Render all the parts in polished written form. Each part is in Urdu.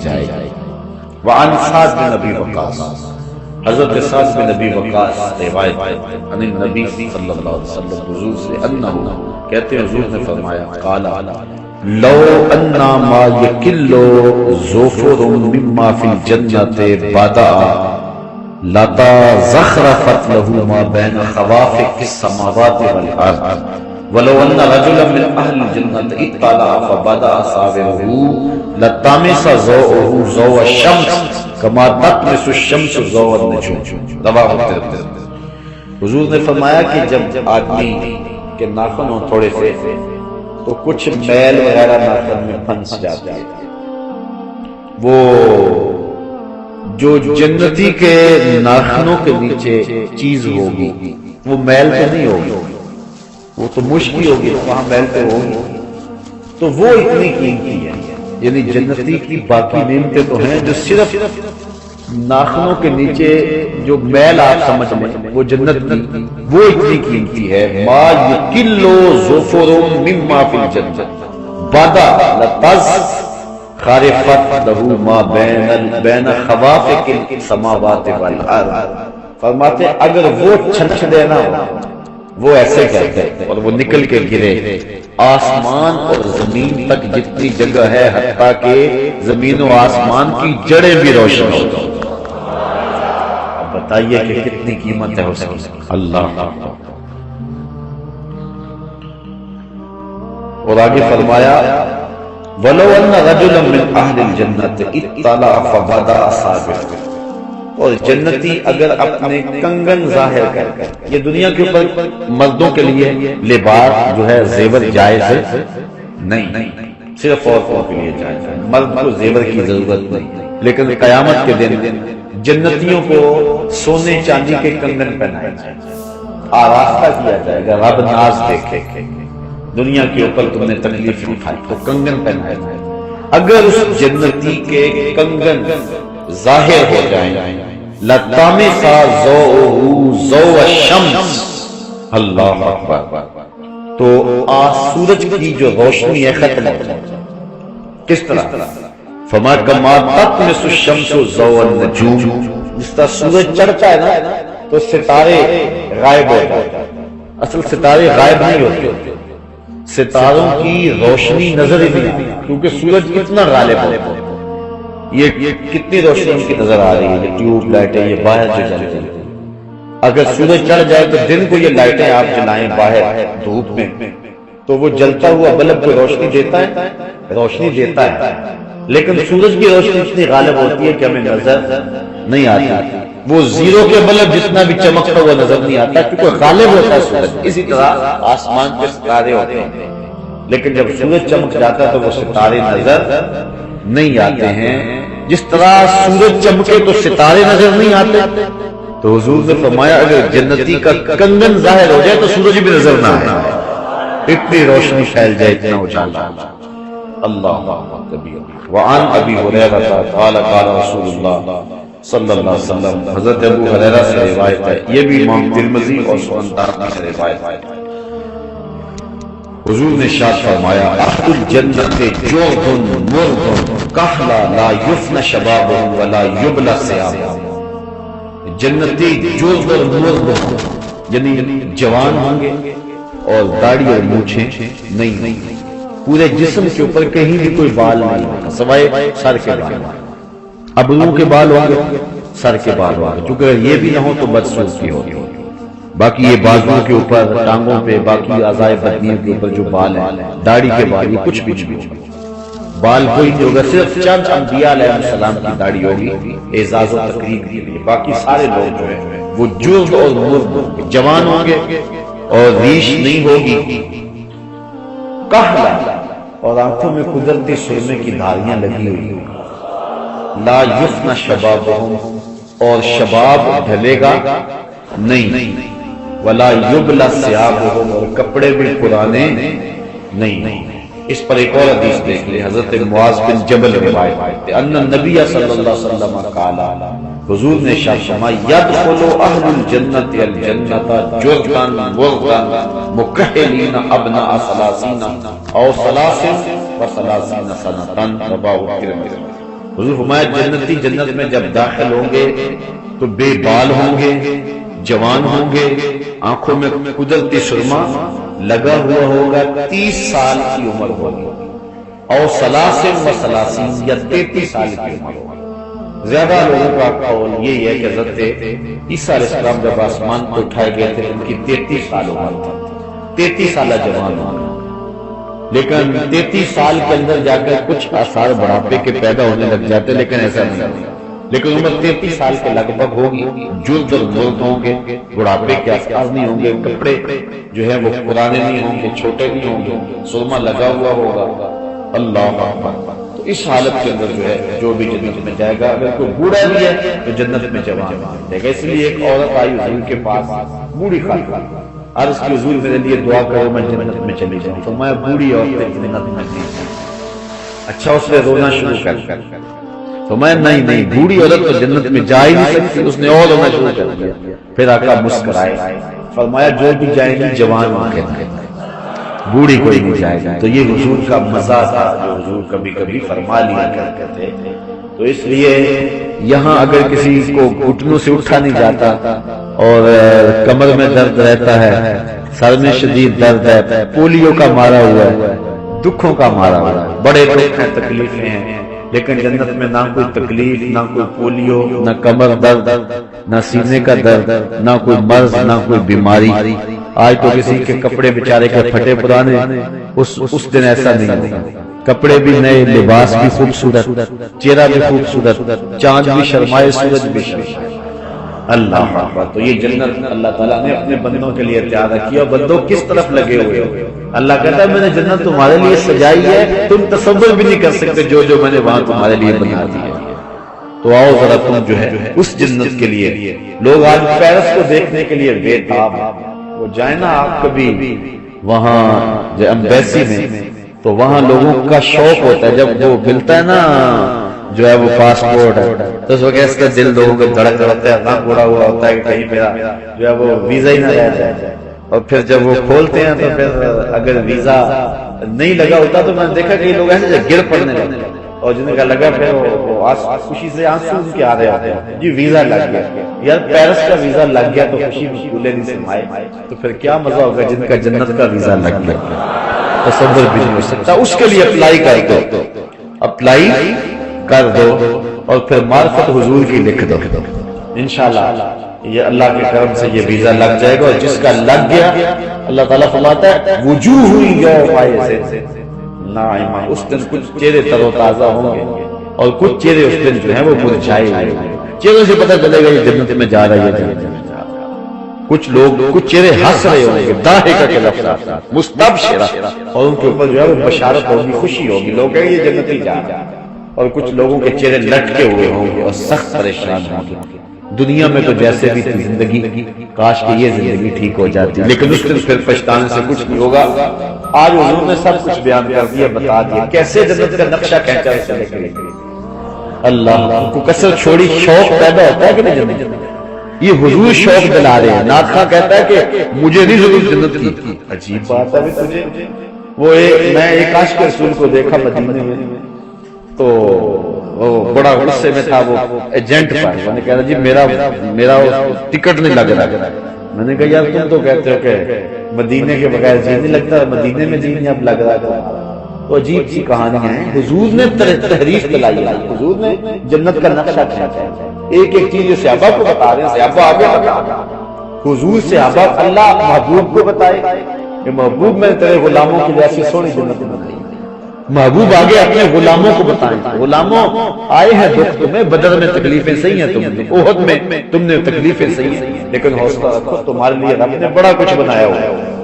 جائے. وعن سعد بن ابی وقاص، حضرت سعد بن ابی وقاص روایت عن النبی صلی اللہ علیہ وسلم حضور سے انہو کہتے ہیں حضور نے فرمایا قال لو انا ما یکلو زفر مما فی الجنت بدا لتا زخرفت له ما بین خوافق السماوات والارض ولو ان رجلا من اهل الجنة اطلع فبدا اصابعه لطمس ضوءه ضوء الشمس كما تطمس الشمس ضوء النجوم. رواه الترمذی. حضور نے فرمایا کہ جب آدمی کے ناخن ہوں تھوڑے سے تو کچھ میل وغیرہ ناخن میں پھنس جاتا ہے. وہ جو جنتی کے ناخنوں کے نیچے چیز ہوگی وہ میل تو نہیں ہوگی، وہ تو مشکل ہوگی، وہاں میل تو ہوگی، تو وہ اتنی قیمتی ہے. یعنی جنتی کی باقی نعمتیں تو ہیں جو صرف ناخنوں کے نیچے جو میل آپ سمجھ لیں وہ جنت کی وہ اتنی قیمتی ہے. ما یکلو زفر مما فی الجنت بدا لتز خارفت له ما بین خوافق السماوات والارض. فرماتے اگر وہ چھنچ دینا وہ ایسے کہتے ہیں اور وہ نکل کے گرے آسمان اور زمین تک جتنی جگہ ہے حتیٰ کہ زمین و آسمان کی جڑیں بھی روشن ہو. اب بتائیے کہ کتنی قیمت ہے اس کی. اللہ. اور آگے فرمایا وَلَوْ أَنَّ رَجُلًا مِّنْ أَهْلِ الْجَنَّةِ اطَّلَعَ فَبَدَأَ أَصَابِعَهُ. اور جنتی اگر اپنے کنگن ظاہر کر یہ دنیا کے اوپر مردوں کے لیے لباس جو ہے زیور جائز ہے نہیں، صرف عورتوں کے لیے جائز ہے. مرد کو زیور کی ضرورت نہیں، لیکن قیامت کے دن جنتیوں کو سونے چاندی کے کنگن پہنائے جائیں گے، آراستہ کیا جائے گا. رب ناز دیکھے دنیا کے اوپر تم نے تکلیف اٹھائی تو کنگن پہنائے جائیں. اگر اس جنتی کے کنگن ظاہر ہو جائیں لطامس ضوءه ضوء الشمس. اللہ اکبر. تو سورج کی جو روشنی ہے ختم ہو جائے. کس طرح؟ فما کما تطمس الشمس ضوء النجوم. جس طرح سورج چڑھتا ہے نا تو ستارے غائب ہو جاتے ہیں. اصل ستارے غائب نہیں ہوتے، ستاروں کی روشنی نظر ہی نہیں آتی کیونکہ سورج اتنا غالب ہے. یہ کتنی روشنی ان کی نظر آ رہی ہے، یہ ٹیوب لائٹیں یہ باہر جو جلتی ہیں. اگر سورج چڑھ جائے تو دن کو یہ لائٹیں آپ جلائیں باہر دھوپ میں تو وہ جلتا ہوا بلب کو روشنی دیتا ہے، لیکن سورج کی روشنی اتنی غالب ہوتی ہے کہ ہمیں نظر نہیں آتی. وہ زیرو کے بلب جتنا بھی چمکتا ہوا نظر نہیں آتا کیونکہ غالب ہوتا ہے سورج. اسی طرح آسمان پہ ستارے ہوتے ہیں، لیکن جب سورج چمک جاتا ہے تو وہ ستارے نظر نہیں آتے ہیں. جس طرح سورج چمکے تو ستارے نظر نہیں آتے. تو حضور نے فرمایا اگر جنتی کا کنگن ظاہر ہو جائے تو سورج بھی نظر نہ آئے، اتنی روشنی پھیل جائے، اتنا اجالا. اللہ کبیر. وعن ابی ہریرہ قال قال رسول اللہ صلی اللہ علیہ وسلم. حضرت ابو ہریرہ سے روایت ہے، یہ بھی امام ترمذی اور سنن دارمی سے روایت ہے. حضور نے ارشاد فرمایا اہل الجنت جوہد مرد کحلا لا یفن شبابہ ولا یبلا ثیابہ. جنتی جوہد اور مرد یعنی جوان ہوں گے اور داڑھی اور مونچھیں نہیں، پورے جسم کے اوپر کہیں بھی کوئی بال نہیں ہوگا سوائے سر کے بال. ابرو کے بال ہوں گے، سر کے بال ہوں گے، کیونکہ یہ بھی نہ ہو تو بدسلوکی ہوگی. باقی یہ بازوؤں کے اوپر، ٹانگوں پہ، باقی اعضاء بدنیوں کے اوپر جو بال ہیں، داڑھی کے بال، یہ کچھ بھی نہیں ہوگا. بال کوئی نہیں ہوگا، صرف چند انبیاء علیہ السلام کی داڑھی ہوگی اعزاز و تقریب کے لیے. باقی سارے لوگ جو ہیں وہ جرد اور مرد جوان ہوں گے اور ریش نہیں ہوگی. کحلا اور آنکھوں میں قدرتی سرمے کی دھاریاں لگی ہوئی. لا یفن شبابہم اور شباب ڈھلے گا نہیں. ولا یبلا ثیابہم اور کپڑے بھی پرانے نہیں. اس پر ایک اور حدیث دیکھ لیں. حضرت معاذ بن جبل روایت ہے ان النبی صلی اللہ علیہ وسلم قال حضور نے ارشاد فرمایا یدخل اہل الجنت الجنت جردا وردا مکحلین ابناء 30 او 33 سنۃ. رواه الترمذی. حضور فرمایا جنتی جنت میں جب داخل ہوں گے تو بے بال ہوں گے، جوان ہوں گے، آنکھوں میں قدرتی سرما لگا ہوا ہوگا، 30 سال کی عمر ہوگی، اور 33 یا 33 سال کی عمر ہوگی۔ زیادہ لوگوں کا قول یہ ہے کہ حضرت عیسیٰ علیہ السلام جب آسمان کو اٹھائے گئے تھے ان کی 33 سال عمر تھی، 33 سالہ جوان ہوگا، لیکن 33 سال کے اندر جا کر کچھ آثار بڑھاپے کے پیدا ہونے لگ جاتے، لیکن ایسا نہیں ہوگا، لیکن عمر 33 سال کے لگ بھگ ہوگی، جلد اور مرد ہوں گے، بڑھاپے کے آثار نہیں ہوں گے، کپڑے جو ہیں وہ پرانے نہیں ہوں گے، چھوٹے نہیں ہوں گے، سرما لگا ہوا ہوگا۔ اللہ اکبر۔ تو اس حالت کے اندر جو ہے جو بھی جنت میں جائے گا، اگر کوئی بوڑھا بھی ہے تو جنت میں جوان جائے گا۔ اس لیے ایک عورت آئی حضور کے پاس، بوڑھی خاتون، عرض کی حضور میرے لیے دعا کرو میں جنت میں چلی جاؤں۔ فرمایا بوڑھی عورتیں جنت میں نہیں جائیں۔ اچھا اس نے رونا شروع کر فرمایا نہیں بوڑھی عورت تو جنت میں جا ہی نہیں سکتی، اس نے اور رونا شروع کر دیا۔ پھر آقا مسکرائے، فرمایا جو بھی جائیں گی جوان ہوتے ہیں، بوڑھی کوئی نہیں جائے گا۔ تو یہ حضور کا مزہ تھا جو حضور کبھی کبھی فرما لیا کرتے تھے۔ تو اس لیے یہاں اگر کسی کو گھٹنوں سے اٹھا نہیں جاتا اور کمر میں درد رہتا ہے، سر میں شدید درد ہے، پولیو کا مارا ہوا ہے، دکھوں کا مارا ہوا ہے، بڑے دکھ ہیں، تکلیفیں ہیں، لیکن جنت میں نہ کوئی تکلیف، نہ کوئی پولیو، نہ کمر درد، نہ سینے کا درد، نہ کوئی مرض، نہ کوئی بیماری۔ آج تو کسی کے کپڑے بیچارے کے پھٹے پرانے، اس دن ایسا نہیں ہوگا، کپڑے بھی نئے، لباس بھی خوبصورت، چہرہ بھی خوبصورت، چاند بھی شرمائے، سورج بھی شرمائے۔ اللہ اکبر۔ تو یہ جنت اللہ تعالیٰ نے اپنے بندوں کے لیے تیار کیا، بندوں کس طرف لگے ہوئے ہو؟ اللہ کہتا ہے میں نے جنت تمہارے لیے سجائی ہے، تم تصور بھی نہیں کر سکتے جو میں نے وہاں تمہارے لیے بنا دی ہے۔ تو آؤ ذرا تم جو ہے اس جنت کے لیے، لوگ آج پیرس کو دیکھنے کے لیے بے تاب، وہ جائیں نا آپ کبھی وہاں ایمبیسی میں، تو وہاں لوگوں کا شوق ہوتا ہے جب وہ ملتا ہے نا جو ہے وہ پاسپورٹ ہے، تو اس وقت اس کا دل لوگوں کو دھڑک ہوتا ہے، غم اڑا ہوا ہوتا ہے کہ کہیں میرا جو ہے وہ ویزا ہی نہ رہ جائے۔ اور پھر جب وہ کھولتے ہیں تو پھر اگر ویزا نہیں لگا ہوتا تو میں نے دیکھا کہ لوگ ایسے گر پڑنے لگتے ہیں، اور جن کا لگا پھر وہ خوشی سے آنسو ان کے آ رہے ہوتے ہیں، جی ویزا لگ گیا یار، پیرس کا ویزا لگ گیا تو خوشی میں پھولے نہیں سمائے، تو پھر کیا مزہ ہوگا جن کا جنت کا ویزا لگ گیا، تصور بھی نہیں ہو سکتا۔ اس کے لیے اپلائی کر دو اور پھر معرفت حضور کی لکھ دو، انشاءاللہ یہ اللہ کے کرم سے یہ ویزا لگ جائے گا، اور جس کا لگ گیا اللہ تعالیٰ فرماتا ہے وجوہ یومئذ ناعمہ، اس دن کچھ چہرے تر و تازہ ہوں گے اور کچھ چہرے اس دن جو ہیں وہ مرجھائے ہوئے ہوں گے، چہروں سے پتہ چلے گا یہ جنت میں جا رہا ہے، جنت میں جا رہا ہے۔ کچھ لوگ، کچھ چہرے ہنس رہے ہوں گے، ضاحکہ کے لفظ مستبشرہ، اور ان کے اوپر جو ہے وہ بشارت ہوگی، خوشی ہوگی، لوگ کہیں گے یہ جنتی جا رہا ہے، اور کچھ لوگوں کے چہرے لٹکے ہوئے ہوں گے اور سخت پریشان ہوں گے۔ دنیا میں تو جیسے بھی تھی زندگی، کاش کہ یہ زندگی ٹھیک ہو جاتی، لیکن اس دن پھر پچھتانے سے کچھ نہیں ہوگا۔ آج حضور نے سب کچھ بیان کر دیا، بتا دیا کیسے جنت کا نقشہ کھینچا اس سے لے کے اللہ کو کثرت چھوڑی، شوق پیدا ہوتا ہے کہ نہیں جنت؟ یہ حضور شوق دلا رہے ہیں۔ نعت خواں کہتا ہے کہ مجھے نہیں ضرورت جنت کی، عجیب بات ہے تجھے۔ وہ میں ایک عاشق رسول کو دیکھا مدینے میں، تو وہ بڑا غصے میں تھا، وہ ایجنٹ پر، میں نے کہا جی میرا ٹکٹ نہیں لگ رہا۔ میں نے کہا یار تم تو کہتے ہو کہ مدینے کے بغیر جی نہیں لگتا، مدینے میں جی نہیں اب لگ رہا ہے۔ تو عجیب سی کہانی ہے، حضور نے تحریف دلائی ہے، حضور نے جنت کا نقشہ کھینچا ہے، ایک ایک چیز صحابہ کو بتا رہے ہیں، صحابہ آگے بتا، حضور صحابہ اللہ محبوب کو بتائے کہ محبوب میں تیرے غلاموں کی جیسی سونی جنت بنائی، محبوب آگے اپنے غلاموں کو بتائیں، غلاموں آئے ہیں دکھ تمہیں، بدر میں تکلیفیں صحیح ہیں، تم نے احد میں تم نے تکلیفیں صحیح ہیں، لیکن حوصلہ رکھو تمہارے لیے رب نے بڑا کچھ بنایا ہوا ہے۔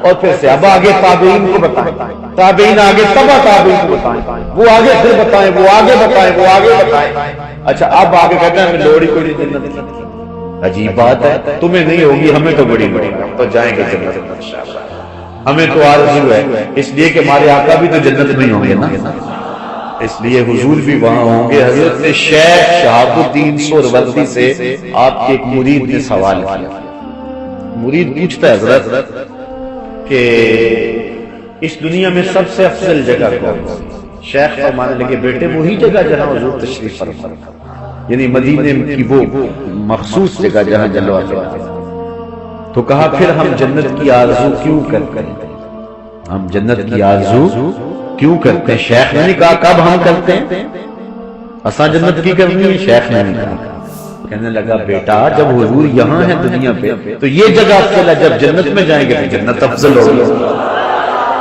اور پھر صحابہ آگے تابعین کو بتائیں، تابعین آگے تبع تابعین کو بتائیں، وہ آگے پھر بتائیں، وہ آگے بتائیں، وہ آگے بتائیں۔ اچھا اب آگے کہتے ہیں ہمیں لوڑی کوئی نہیں جنت کی، عجیب بات ہے، تمہیں نہیں ہوگی، ہمیں تو بڑی بڑی، ہم تو جائیں گے جنت انشاءاللہ، ہمیں تو آرزو ہے، اس لیے کہ ہمارے آقا بھی تو جنت میں ہوں گے نا، اس لیے حضور بھی وہاں ہوں گے۔ حضرت شیخ شہاب الدین سہروردی سے آپ کے ایک مرید نے سوال کیا، مرید پوچھتا ہے حضرت کہ اس دنیا میں سب سے افضل جگہ کون سی؟ شیخ فرمانے لگے بیٹے وہی جگہ جہاں حضور تشریف فرما، یعنی مدینے کی وہ مخصوص جگہ جہاں جلوہ فرما۔ تو کہا پھر ہم جنت کی آرزو کیوں کرتے ہیں، ہم جنت کی آرزو کیوں کرتے ہیں؟ شیخ نے کہا کب ہم کرتے ہیں، اساں جنت کی کرنی ہے؟ شیخ نے کہا، کہنے لگا بیٹا جب حضور یہاں ہے دنیا پہ تو یہ جگہ افضل ہے، جب جنت میں جائیں گے تو جنت افضل ہوگی۔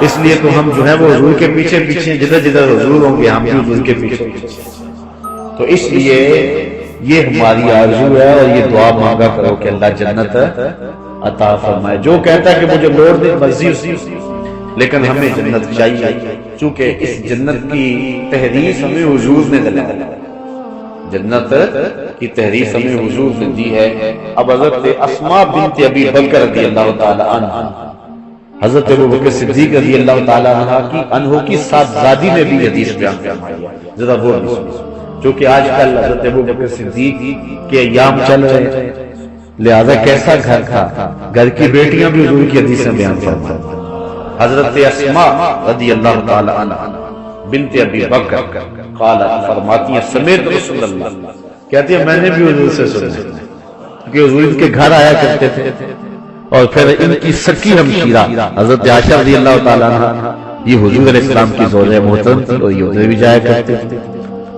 اس لیے تو ہم جو ہے وہ حضور کے پیچھے پیچھے، جدھر جدھر حضور ہوں گے ہم بھی حضور کے پیچھے پیچھے۔ تو اس لیے یہ ہماری آرزو ہے اور یہ دعا مانگا کرو کہ اللہ جنت عطا فرمائے۔ جو کہتا ہے کہ مجھے لوٹ دے مرضی اس کی، لیکن ہمیں جنت چاہیے، چونکہ اس جنت کی تحریر ہمیں حضور نے دلائی، جنت کی تحریر ہمیں حضور نے دی ہے۔ اب حضرت اسماء بنت ابی بکر رضی اللہ تعالی عنہ، حضرت ابوبکر صدیق رضی اللہ تعالی عنہ کی صاحبزادی نے بھی حدیث بیان فرمائی ہے، ذرا وہ چونکہ آج کل حضرت ابوبکر صدیق کے ایام چل رہے ہیں، لہذا کیسا گھر تھا، گھر کی بیٹیاں بھی حضور کی حدیثیں بیان فرمائیں۔ حضرت اسماء رضی اللہ تعالی عنہ بنت ابی بکر قالت، فرماتی ہیں سمیت رسول اللہ، کہتی ہیں میں نے بھی حضور سے سنا، کیونکہ حضور ان کے گھر آیا کرتے تھے، اور پھر ان کی سکی ہمشیرہ حضرت عائشہ رضی اللہ تعالیٰ عنہ یہ حضور علیہ السلام کی زوجہ محترم تھی اور یہ ادھر بھی جایا کرتے تھے۔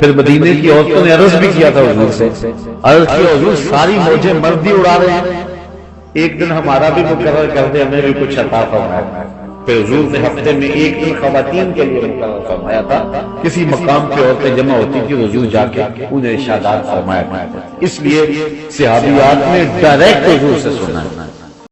پھر مدینے کی عورتوں نے عرض بھی کیا تھا حضور سے، عرض کی حضور ساری موجیں مرد ہی اڑا رہے ہیں، ایک دن ہمارا بھی مقرر کر دے، ہمیں بھی کچھ عطا فرمائے۔ پھر حضور نے ہفتے میں ایک دن خواتین کے لیے مقرر فرمایا تھا، کسی مقام پہ عورتیں جمع ہوتی تھی، حضور جا کے انہیں ارشادات فرمایا۔ اس لیے صحابیات نے ڈائریکٹ حضور سے سنا ہے۔